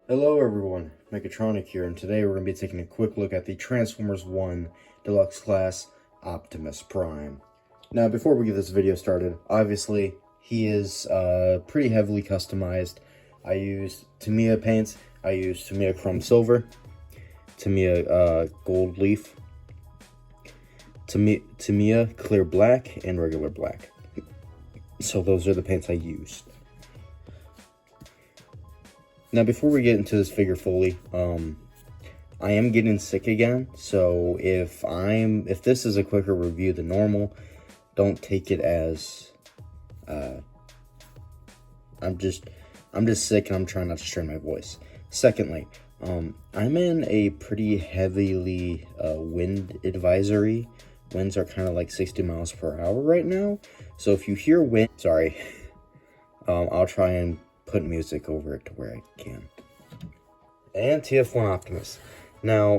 Hello everyone, Megatronic here, and today we're going to be taking a quick look at the Transformers 1 Deluxe Class Optimus Prime. Now, before we get this video started, obviously, he is pretty heavily customized. I used Tamiya paints, I used Tamiya Chrome Silver, Tamiya Gold Leaf, Tamiya Clear Black, and regular black. So those are the paints I used. Now, before we get into this figure fully, I am getting sick again, so if this is a quicker review than normal, don't take it as I'm just sick and I'm trying not to strain my voice. Secondly, I'm in a pretty heavily wind advisory. Winds are kind of like 60 miles per hour right now, so if you hear wind, sorry, I'll try and put music over it to where I can. And TF1 Optimus. Now,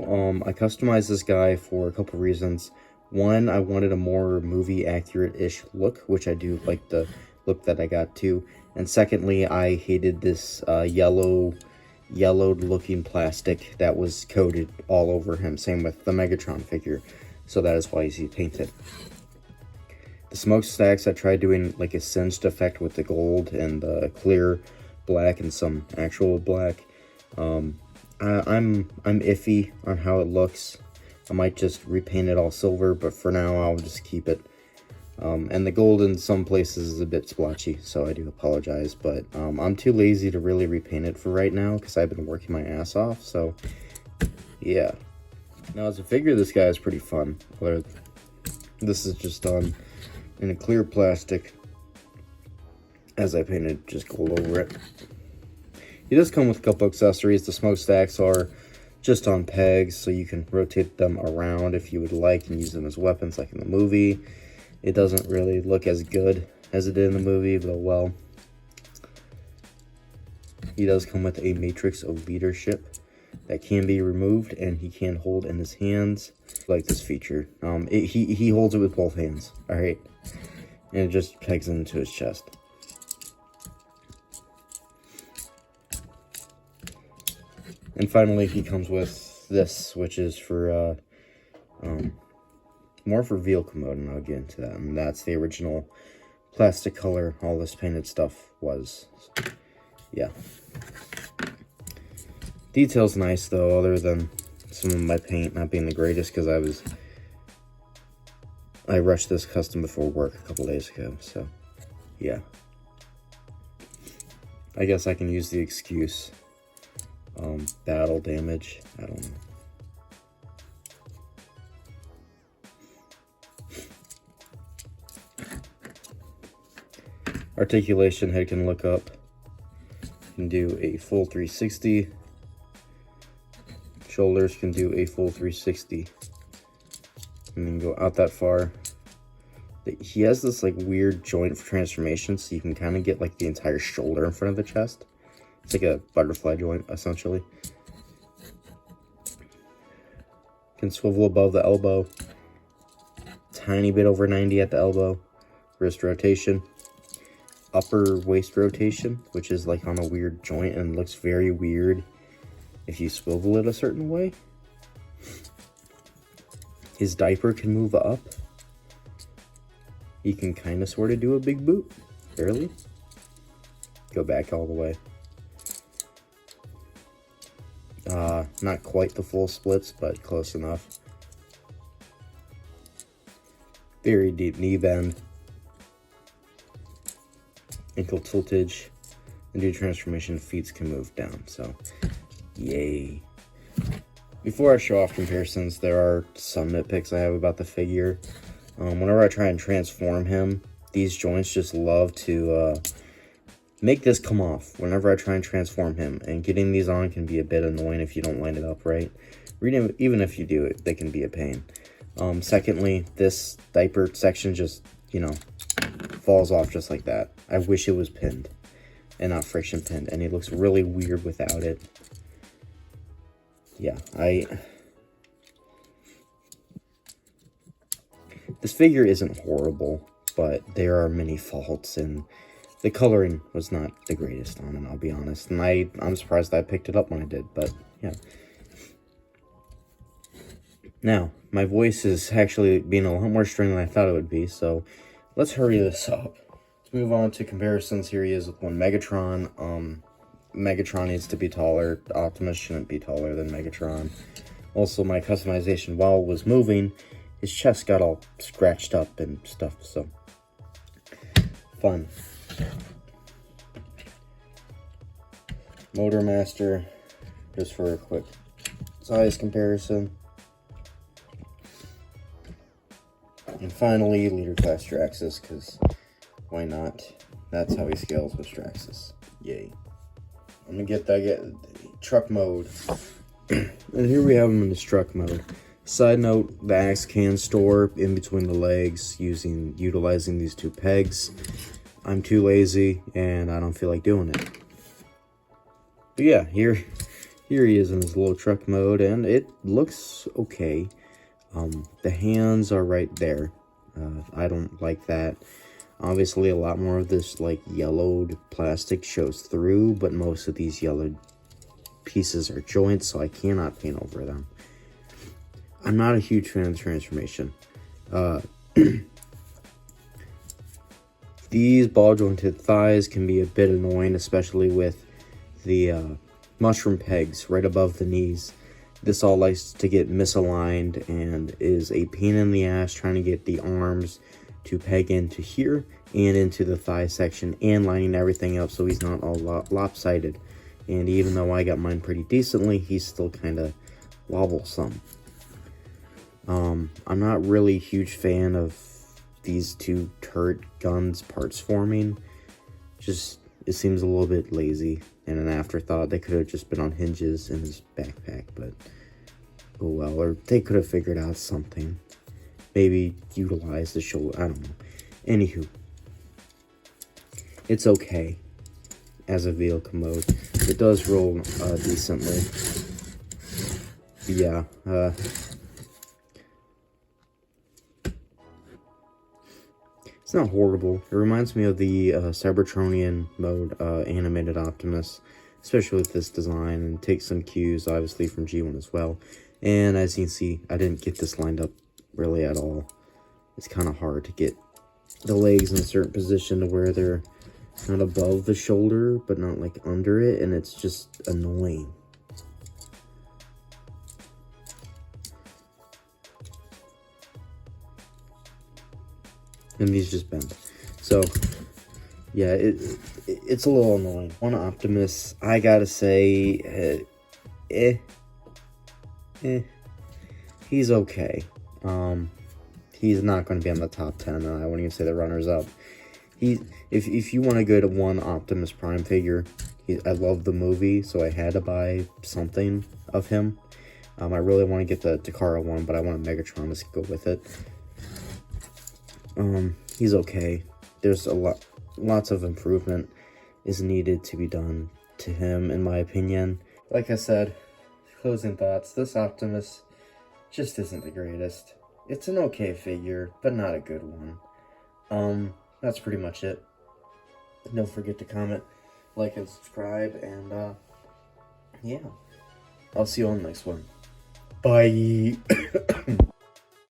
I customized this guy for a couple reasons. One, I wanted a more movie accurate-ish look, which I do like the look that I got too. And secondly, I hated this yellowed looking plastic that was coated all over him. Same with the Megatron figure. So that is why he's painted. The smokestacks, I tried doing like a singed effect with the gold and the clear black and some actual black. I'm iffy on how it looks. I might just repaint it all silver, but for now I'll just keep it. And the gold in some places is a bit splotchy, so I do apologize, but I'm too lazy to really repaint it for right now because I've been working my ass off, so yeah. Now, as a figure, this guy is pretty fun. This is just done in a clear plastic, as I painted just gold over it. He does come with a couple accessories. The smokestacks are just on pegs, so you can rotate them around if you would like and use them as weapons like in the movie. It doesn't really look as good as it did in the movie, but well. He does come with a matrix of leadership that can be removed, and he can hold in his hands. I like this feature. He holds it with both hands, alright? And it just pegs into his chest. And finally, he comes with this, which is for, more for vehicle mode, and I'll get into that. And that's the original plastic color all this painted stuff was. So, yeah. Detail's nice, though, other than some of my paint not being the greatest, because I rushed this custom before work a couple days ago, so, yeah. I guess I can use the excuse. Battle damage, I don't know. Articulation, head can look up. Can do a full 360. Shoulders can do a full 360. And then go out that far. He has this like weird joint for transformation, so you can kind of get like the entire shoulder in front of the chest. It's like a butterfly joint, essentially. Can swivel above the elbow. Tiny bit over 90 at the elbow. Wrist rotation. Upper waist rotation, which is like on a weird joint and looks very weird if you swivel it a certain way. His diaper can move up. He can kind of sort of do a big boot. Barely. Go back all the way. Not quite the full splits, but close enough. Very deep knee bend. Ankle tiltage. And do transformation, feet can move down, so yay. Before I show off comparisons, there are some nitpicks I have about the figure. Whenever I try and transform him, these joints just love to make this come off whenever I try and transform him, and getting these on can be a bit annoying if you don't line it up right. Even if you do it, they can be a pain. Secondly, this diaper section just, you know, falls off just like that. I wish it was pinned and not friction pinned, and it looks really weird without it. Yeah, this figure isn't horrible, but there are many faults, and The coloring was not the greatest on it, I'll be honest. And I'm surprised I picked it up when I did, but yeah. Now, my voice is actually being a lot more strained than I thought it would be, so let's hurry this up. Let's move on to comparisons. Here he is with one Megatron. Megatron needs to be taller. Optimus shouldn't be taller than Megatron. Also, my customization while it was moving, his chest got all scratched up and stuff, so fun. Motor Master, just for a quick size comparison. And finally, Leader Class Straxus, because why not? That's how he scales with Straxus. Yay. I'm gonna get truck mode. And here we have him in the truck mode. Side note, the axe can store in between the legs utilizing these two pegs. I'm too lazy and I don't feel like doing it. But yeah, here he is in his little truck mode, and it looks okay. The hands are right there. I don't like that. Obviously, a lot more of this like yellowed plastic shows through, but most of these yellowed pieces are joints, so I cannot paint over them. I'm not a huge fan of the transformation. These ball jointed thighs can be a bit annoying, especially with the mushroom pegs right above the knees. This all likes to get misaligned and is a pain in the ass trying to get the arms to peg into here and into the thigh section and lining everything up so he's not all lopsided. And even though I got mine pretty decently, he's still kind of wobblesome. I'm not really a huge fan of these two turret guns parts forming. Just, it seems a little bit lazy and an afterthought. They could have just been on hinges in his backpack, but oh well. Or they could have figured out something. Maybe utilize the shoulder, I don't know. Anywho, it's okay as a vehicle mode. It does roll decently. But yeah, it's not horrible. It reminds me of the Cybertronian mode animated Optimus, especially with this design, and takes some cues, obviously, from G1 as well. And as you can see, I didn't get this lined up really at all. It's kind of hard to get the legs in a certain position to where they're not above the shoulder, but not like under it, and it's just annoying. And these just bend. So, yeah, it's a little annoying. On Optimus, I gotta say, he's okay. He's not going to be on the top 10. I wouldn't even say the runners up. If you want to go to one Optimus Prime figure, I love the movie, so I had to buy something of him. I really want to get the Takara one, but I want a Megatron to go with it. He's okay. There's lots of improvement is needed to be done to him, in my opinion. Like I said, closing thoughts, this Optimus just isn't the greatest. It's an okay figure, but not a good one. That's pretty much it. Don't forget to comment, like, and subscribe, and, yeah. I'll see you on the next one. Bye!